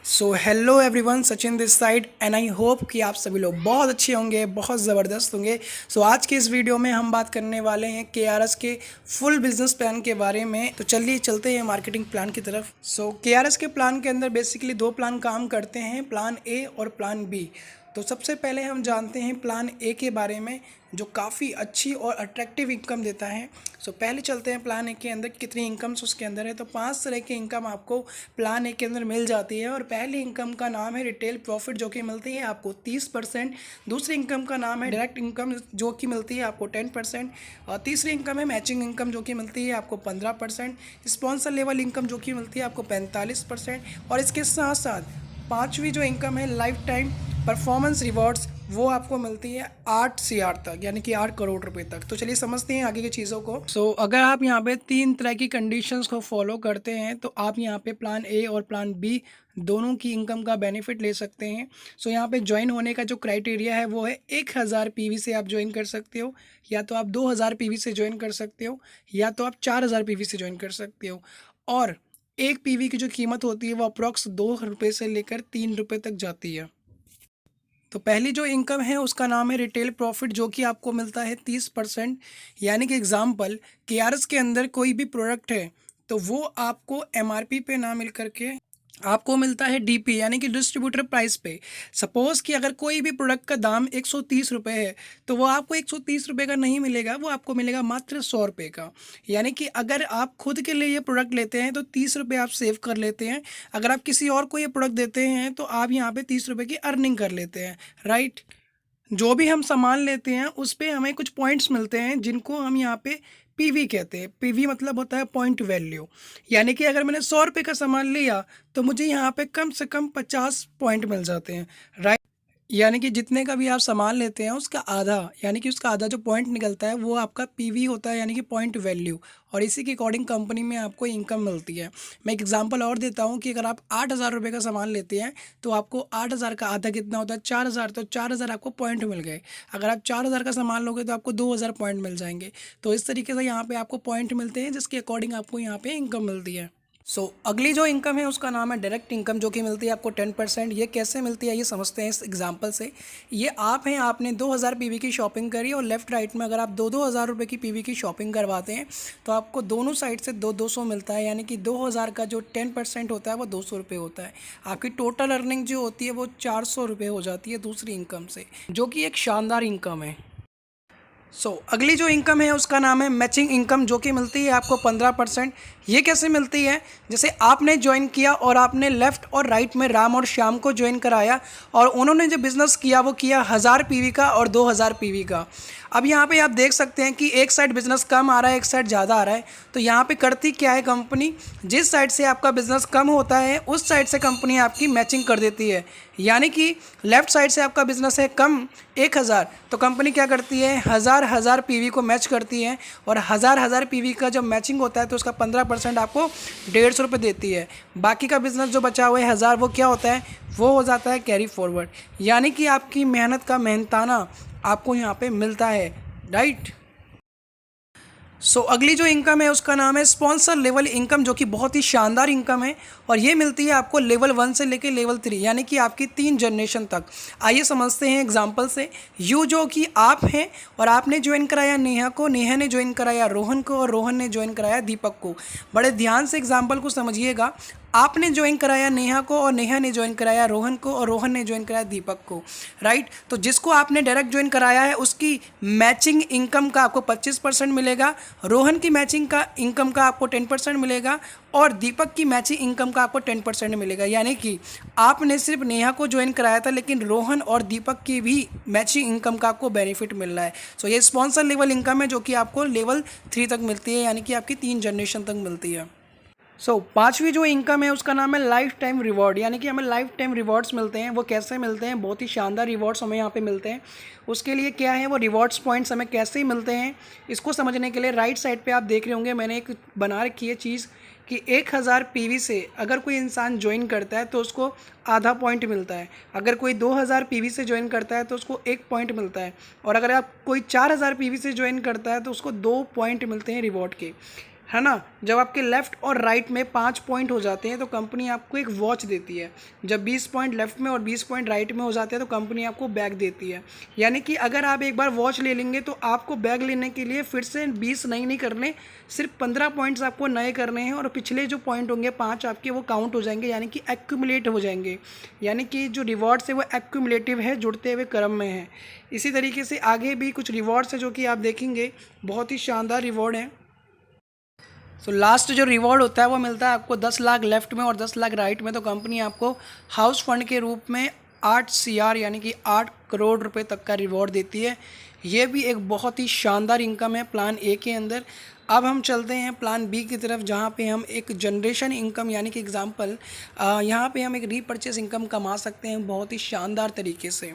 So hello everyone, Sachin this side and I hope कि आप सभी लोग बहुत अच्छे होंगे, बहुत ज़बरदस्त होंगे। सो आज के इस वीडियो में हम बात करने वाले हैं केआरएस के फुल बिजनेस प्लान के बारे में। तो चलिए चलते हैं मार्केटिंग प्लान की तरफ। सो केआरएस के प्लान के अंदर बेसिकली दो प्लान काम करते हैं, प्लान ए और प्लान बी। तो सबसे पहले हम जानते हैं प्लान ए के बारे में, जो काफ़ी अच्छी और अट्रैक्टिव इनकम देता है। सो पहले चलते हैं प्लान ए के अंदर कितनी इनकम्स उसके अंदर है। तो 5 तरह की इनकम आपको प्लान ए के अंदर मिल जाती है। और पहली इनकम का नाम है रिटेल प्रॉफिट, जो कि मिलती है आपको 30%। दूसरी इनकम का नाम है डायरेक्ट इनकम, जो कि मिलती है आपको 10%। और तीसरी इनकम है मैचिंग इनकम, जो कि मिलती है आपको 15%। स्पॉन्सर लेवल इनकम, जो कि मिलती है आपको 45%। और इसके साथ साथ पांचवी जो इनकम है लाइफ टाइम परफॉर्मेंस रिवॉर्ड्स, वो आपको मिलती है 8 CR तक, यानी कि 8 करोड़ रुपए तक। तो चलिए समझते हैं आगे की चीज़ों को। अगर आप यहाँ पे 3 तरह की कंडीशंस को फॉलो करते हैं तो आप यहाँ पे प्लान ए और प्लान बी दोनों की इनकम का बेनिफिट ले सकते हैं। यहाँ पे ज्वाइन होने का जो क्राइटेरिया है वो है 1000 PV से आप ज्वाइन कर सकते हो, या तो आप 2000 PV से ज्वाइन कर सकते हो, या तो आप 4000 PV से ज्वाइन कर सकते हो। और एक पीवी की जो कीमत होती है वो अप्रॉक्स 2 रुपये से लेकर 3 रुपये तक जाती है। तो पहली जो इनकम है उसका नाम है रिटेल प्रॉफिट, जो कि आपको मिलता है 30%। यानी कि एग्जाम्पल केआरएस के अंदर कोई भी प्रोडक्ट है तो वो आपको एमआरपी पे ना मिल करके आपको मिलता है डीपी, यानी कि डिस्ट्रीब्यूटर प्राइस पे। सपोज कि अगर कोई भी प्रोडक्ट का दाम 130 रुपये है तो वो आपको 130 रुपये का नहीं मिलेगा, वो आपको मिलेगा मात्र 100 रुपये का। यानी कि अगर आप खुद के लिए ये प्रोडक्ट लेते हैं तो 30 रुपये आप सेव कर लेते हैं। अगर आप किसी और को ये प्रोडक्ट देते हैं तो आप यहाँ पे 30 रुपये की अर्निंग कर लेते हैं, राइट। जो भी हम सामान लेते हैं उस पे हमें कुछ पॉइंट्स मिलते हैं, जिनको हम यहाँ पे पीवी कहते हैं। पीवी मतलब होता है पॉइंट वैल्यू। यानी कि अगर मैंने 100 रुपये का सामान लिया तो मुझे यहाँ पे कम से कम 50 पॉइंट मिल जाते हैं, राइट। यानी कि जितने का भी आप सामान लेते हैं उसका आधा, यानी कि उसका आधा जो पॉइंट निकलता है वो आपका पीवी होता है, यानी कि पॉइंट वैल्यू। और इसी के अकॉर्डिंग कंपनी में आपको इनकम मिलती है। मैं एक एग्जांपल और देता हूँ कि अगर आप 8000 रुपये का सामान लेते हैं तो आपको 8000 का आधा कितना होता है, 4000। तो 4000 आपको पॉइंट मिल गए। अगर आप 4000 का सामान लोगे तो आपको 2000 पॉइंट मिल जाएंगे। तो इस तरीके से यहाँ पर आपको पॉइंट मिलते हैं, जिसके अकॉर्डिंग आपको यहाँ पर इनकम मिलती है। अगली जो इनकम है उसका नाम है डायरेक्ट इनकम, जो कि मिलती है आपको 10%। ये कैसे मिलती है ये समझते हैं इस एग्जांपल से। ये आप हैं, आपने 2000 पीवी की शॉपिंग करी और लेफ्ट राइट में अगर आप 2-2 हज़ार रुपये की पीवी की शॉपिंग करवाते हैं तो आपको दोनों साइड से 200 मिलता है। यानी कि 2000 का जो 10% होता है वो 200 रुपये होता है। आपकी टोटल अर्निंग जो होती है वो 400 रुपये हो जाती है दूसरी इनकम से, जो कि एक शानदार इनकम है। अगली जो इनकम है उसका नाम है मैचिंग इनकम, जो कि मिलती है आपको 15%। ये कैसे मिलती है, जैसे आपने ज्वाइन किया और आपने लेफ़्ट और राइट में राम और श्याम को ज्वाइन कराया और उन्होंने जो बिज़नेस किया वो किया 1000 पीवी का और 2000 पीवी का। अब यहाँ पे आप देख सकते हैं कि एक साइड बिज़नेस कम आ रहा है, एक साइड ज़्यादा आ रहा है। तो यहाँ पे करती क्या है कंपनी, जिस साइड से आपका बिज़नेस कम होता है उस साइड से कंपनी आपकी मैचिंग कर देती है। यानी कि लेफ़्ट साइड से आपका बिज़नेस है कम 1000, तो कंपनी क्या करती है 1000 पीवी को मैच करती है। और 1000 पीवी का जब मैचिंग होता है तो उसका 15% आपको 150 रुपये देती है। बाकी का बिज़नेस जो बचा हुआ है 1000, वो क्या होता है, वो हो जाता है कैरी फॉरवर्ड। यानी कि आपकी मेहनत का मेहनताना आपको यहाँ पे मिलता है, राइट। अगली जो इनकम है उसका नाम है स्पॉन्सर लेवल इनकम, जो कि बहुत ही शानदार इनकम है। और ये मिलती है आपको लेवल 1 से लेकर लेवल 3, यानी कि आपकी 3 जनरेशन तक। आइए समझते हैं एग्जांपल से। यू जो कि आप हैं और आपने ज्वाइन कराया नेहा को, नेहा ने ज्वाइन कराया रोहन को और रोहन ने ज्वाइन कराया दीपक को। बड़े ध्यान से एग्जाम्पल को समझिएगा। आपने ज्वाइन कराया नेहा को और नेहा ने ज्वाइन कराया रोहन को और रोहन ने ज्वाइन कराया दीपक को, राइट। तो जिसको आपने डायरेक्ट ज्वाइन कराया है उसकी मैचिंग इनकम का आपको 25% मिलेगा, रोहन की मैचिंग का इनकम का आपको 10% मिलेगा और दीपक की मैचिंग इनकम का आपको 10% मिलेगा। यानी कि आपने सिर्फ नेहा को ज्वाइन कराया था लेकिन रोहन और दीपक की भी मैचिंग इनकम का आपको बेनिफिट मिल रहा है। ये स्पॉन्सर लेवल इनकम है, जो कि आपको लेवल 3 तक मिलती है, यानी कि आपकी 3 जनरेशन तक मिलती है। पांचवी जो इनकम है उसका नाम है लाइफ टाइम रिवॉर्ड, यानी कि हमें लाइफ टाइम रिवॉर्ड्स मिलते हैं। वो कैसे मिलते हैं, बहुत ही शानदार रिवॉर्ड्स हमें यहाँ पे मिलते हैं। उसके लिए क्या है, वो रिवॉर्ड्स पॉइंट्स हमें कैसे ही मिलते हैं, इसको समझने के लिए राइट साइड पे आप देख रहे होंगे मैंने एक बना रखी है चीज़ कि 1000 पीवी से अगर कोई इंसान ज्वाइन करता है तो उसको आधा पॉइंट मिलता है। अगर कोई 2000 पीवी से ज्वाइन करता है तो उसको 1 पॉइंट मिलता है। और अगर आप कोई 4000 पीवी से ज्वाइन करता है तो उसको 2 पॉइंट मिलते हैं रिवॉर्ड के। है ना। जब आपके लेफ़्ट और राइट में 5 पॉइंट हो जाते हैं तो कंपनी आपको एक वॉच देती है। जब 20 पॉइंट लेफ़्ट में और 20 पॉइंट राइट में हो जाते हैं तो कंपनी आपको बैग देती है। यानी कि अगर आप एक बार वॉच ले लेंगे तो आपको बैग लेने के लिए फिर से 20 नहीं करने, सिर्फ 15 पॉइंट्स आपको नए करने हैं और पिछले जो पॉइंट होंगे 5 आपके वो काउंट हो जाएंगे, यानी कि एक्यूमुलेट हो जाएंगे। यानी कि जो रिवॉर्ड्स है वो एक्यूमुलेटिव है, जुड़ते हुए क्रम में है। इसी तरीके से आगे भी कुछ रिवॉर्ड्स है जो कि आप देखेंगे, बहुत ही शानदार रिवॉर्ड है। सो लास्ट जो रिवॉर्ड होता है वो मिलता है आपको 10 लाख लेफ्ट में और 10 लाख राइट में। तो कंपनी आपको हाउस फंड के रूप में 8 CR यानी कि 8 करोड़ रुपए तक का रिवॉर्ड देती है। ये भी एक बहुत ही शानदार इनकम है प्लान ए के अंदर। अब हम चलते हैं प्लान बी की तरफ, जहाँ पे हम एक जनरेशन इनकम यानी कि एग्जांपल यहाँ पे हम एक रीपर्चेस इनकम कमा सकते हैं बहुत ही शानदार तरीके से।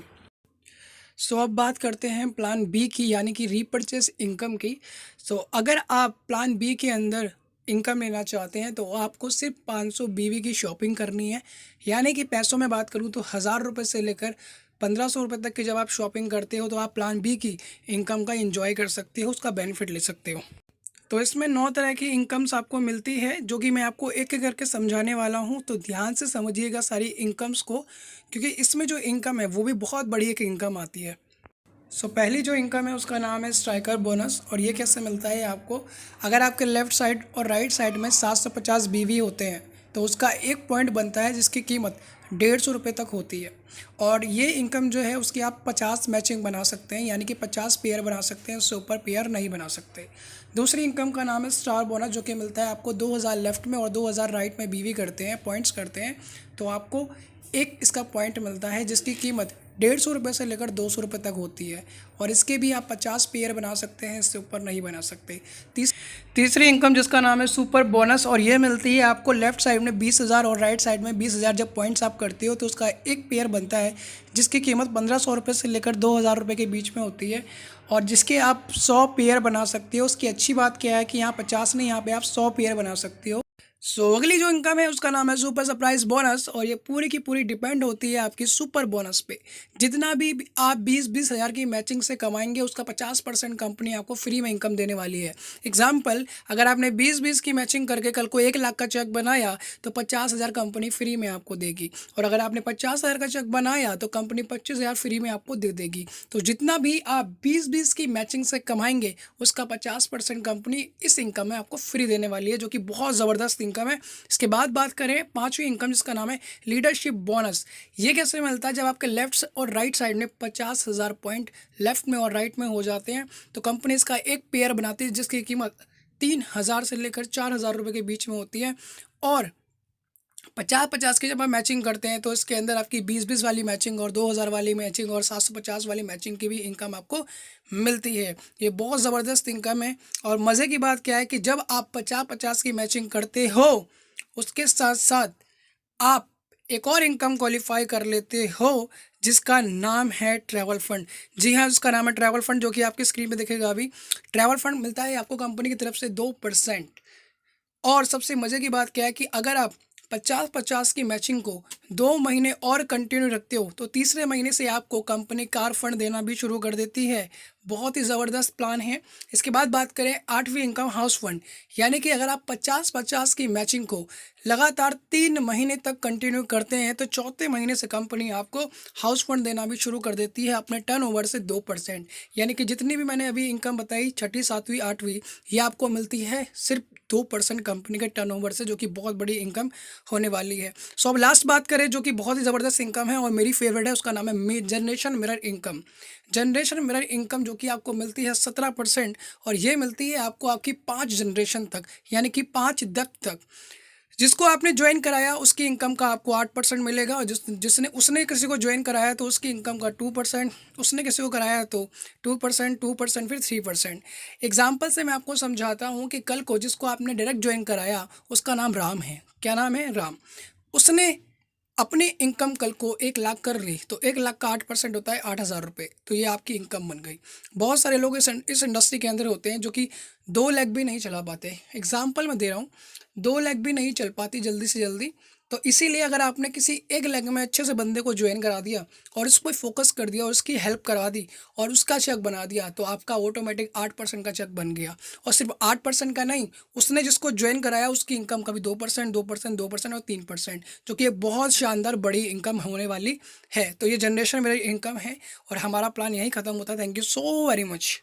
सो अब बात करते हैं प्लान बी की, यानी कि रीपर्चेस इनकम की। सो अगर आप प्लान बी के अंदर इनकम लेना चाहते हैं तो आपको सिर्फ 500 BV की शॉपिंग करनी है। यानी कि पैसों में बात करूं तो 1000 रुपये से लेकर 1500 रुपये तक की जब आप शॉपिंग करते हो तो आप प्लान बी की इनकम का एंजॉय कर सकते हो, उसका बेनिफिट ले सकते हो। तो इसमें 9 तरह की इनकम्स आपको मिलती है, जो कि मैं आपको एक एक करके समझाने वाला हूँ। तो ध्यान से समझिएगा सारी इनकम्स को, क्योंकि इसमें जो इनकम है वो भी बहुत बड़ी एक इनकम आती है। सो पहली जो इनकम है उसका नाम है स्ट्राइकर बोनस। और ये कैसे मिलता है आपको, अगर आपके लेफ़्ट साइड और राइट साइड में 750 BV होते हैं तो उसका एक पॉइंट बनता है जिसकी कीमत 150 रुपये तक होती है। और ये इनकम जो है उसकी आप 50 मैचिंग बना सकते हैं, यानी कि 50 पेयर बना सकते हैं, उससे ऊपर पेयर नहीं बना सकते। दूसरी इनकम का नाम है स्टार बोनस, जो कि मिलता है आपको 2000 लेफ़्ट में और 2000 राइट में BV करते हैं, पॉइंट्स करते हैं तो आपको एक इसका पॉइंट मिलता है जिसकी कीमत 150 रुपये से लेकर 200 रुपये तक होती है। और इसके भी आप 50 पेयर बना सकते हैं, इससे ऊपर नहीं बना सकते। तीसरी इनकम जिसका नाम है सुपर बोनस, और ये मिलती है आपको लेफ़्ट साइड में 20,000 और राइट साइड में 20,000। जब पॉइंट्स आप करते हो तो उसका एक पेयर बनता है जिसकी कीमत 1500 रुपये से लेकर 2000 रुपये के बीच में होती है, और जिसके आप 100 पेयर बना सकते हो। उसकी अच्छी बात क्या है कि यहाँ 50 नहीं, यहाँ पे आप 100 पेयर बना सकते हो। अगली जो इनकम है उसका नाम है सुपर सरप्राइज बोनस, और ये पूरी की पूरी डिपेंड होती है आपकी सुपर बोनस पे। जितना भी आप 20-20 हज़ार की मैचिंग से कमाएंगे उसका 50% कंपनी आपको फ्री में इनकम देने वाली है। एग्जाम्पल, अगर आपने 20-20 की मैचिंग करके कल को 1 लाख का चेक बनाया तो 50,000 कंपनी फ्री में आपको देगी, और अगर आपने 50,000 का चेक बनाया तो कंपनी 25,000 फ्री में आपको दे देगी। तो जितना भी आप 20-20 की मैचिंग से कमाएंगे उसका 50% कंपनी इस इनकम में आपको फ्री देने वाली है, जो कि बहुत ज़बरदस्त इनकम है। इसके बाद बात करें पांचवी इनकम जिसका नाम है लीडरशिप बोनस। ये कैसे मिलता है, जब आपके लेफ्ट और राइट साइड में 50,000 पॉइंट लेफ्ट में और राइट में हो जाते हैं तो कंपनी इसका एक पेयर बनाती है जिसकी कीमत 3,000 से लेकर 4,000 रुपये के बीच में होती है। और 50-50 की जब आप मैचिंग करते हैं तो इसके अंदर आपकी 20-20 वाली मैचिंग और 2,000 वाली मैचिंग और 750 वाली मैचिंग की भी इनकम आपको मिलती है। ये बहुत ज़बरदस्त इनकम है। और मज़े की बात क्या है कि जब आप 50-50 की मैचिंग करते हो उसके साथ साथ आप एक और इनकम क्वालिफाई कर लेते हो जिसका नाम है ट्रैवल फंड। जी हाँ, उसका नाम है ट्रैवल फंड, जो कि आपकी स्क्रीन पे दिखेगा अभी। ट्रैवल फंड मिलता है आपको कंपनी की तरफ से 2%। और सबसे मज़े की बात क्या है कि अगर आप 50-50 की मैचिंग को 2 महीने और कंटिन्यू रखते हो तो तीसरे महीने से आपको कंपनी कार फंड देना भी शुरू कर देती है। बहुत ही ज़बरदस्त प्लान है। इसके बाद बात करें आठवीं इनकम हाउस फंड, यानी कि अगर आप 50-50 की मैचिंग को लगातार 3 महीने तक कंटिन्यू करते हैं तो चौथे महीने से कंपनी आपको हाउस फंड देना भी शुरू कर देती है अपने टर्नओवर से 2%। यानी कि जितनी भी मैंने अभी इनकम बताई, छठी, सातवीं, आठवीं, ये आपको मिलती है सिर्फ 2% कंपनी के टर्नओवर से, जो कि बहुत बड़ी इनकम होने वाली है। सो अब लास्ट बात करें जो कि बहुत ही ज़बरदस्त इनकम है और मेरी फेवरेट है, उसका नाम है generation mirror income. Generation mirror income जो कि आपको मिलती है 17%, और ये मिलती है आपको आपकी 5 जनरेशन तक, यानी कि 5 डेप्थ तक। जिसको आपने ज्वाइन कराया उसकी इनकम का आपको 8% मिलेगा, और जिसने उसने किसी को ज्वाइन कराया तो उसकी इनकम का 2%, उसने किसी को कराया तो 2%, फिर 3%। एग्जाम्पल से मैं आपको समझाता हूँ कि कल को जिसको आपने डायरेक्ट ज्वाइन कराया उसका नाम राम है। क्या नाम है? राम। उसने अपनी इनकम कल को 1 लाख कर ली तो 1 लाख का 8% होता है 8,000 रुपये, तो ये आपकी इनकम बन गई। बहुत सारे लोग इस इंडस्ट्री के अंदर होते हैं जो कि 2 लाख भी नहीं चला पाते। एग्जाम्पल मैं दे रहा हूँ, 2 लाख भी नहीं चल पाती जल्दी से जल्दी, तो इसीलिए अगर आपने किसी एक लेग में अच्छे से बंदे को ज्वाइन करा दिया और उस पर फोकस कर दिया और उसकी हेल्प करवा दी और उसका चेक बना दिया, तो आपका ऑटोमेटिक 8% का चेक बन गया। और सिर्फ 8% का नहीं, उसने जिसको ज्वाइन कराया उसकी इनकम का भी 2%, 2%, 2% और 3%, जो कि एक बहुत शानदार बड़ी इनकम होने वाली है। तो ये जनरेशन मेरी इनकम है और हमारा प्लान यहीं ख़त्म होता है। Thank you so very much.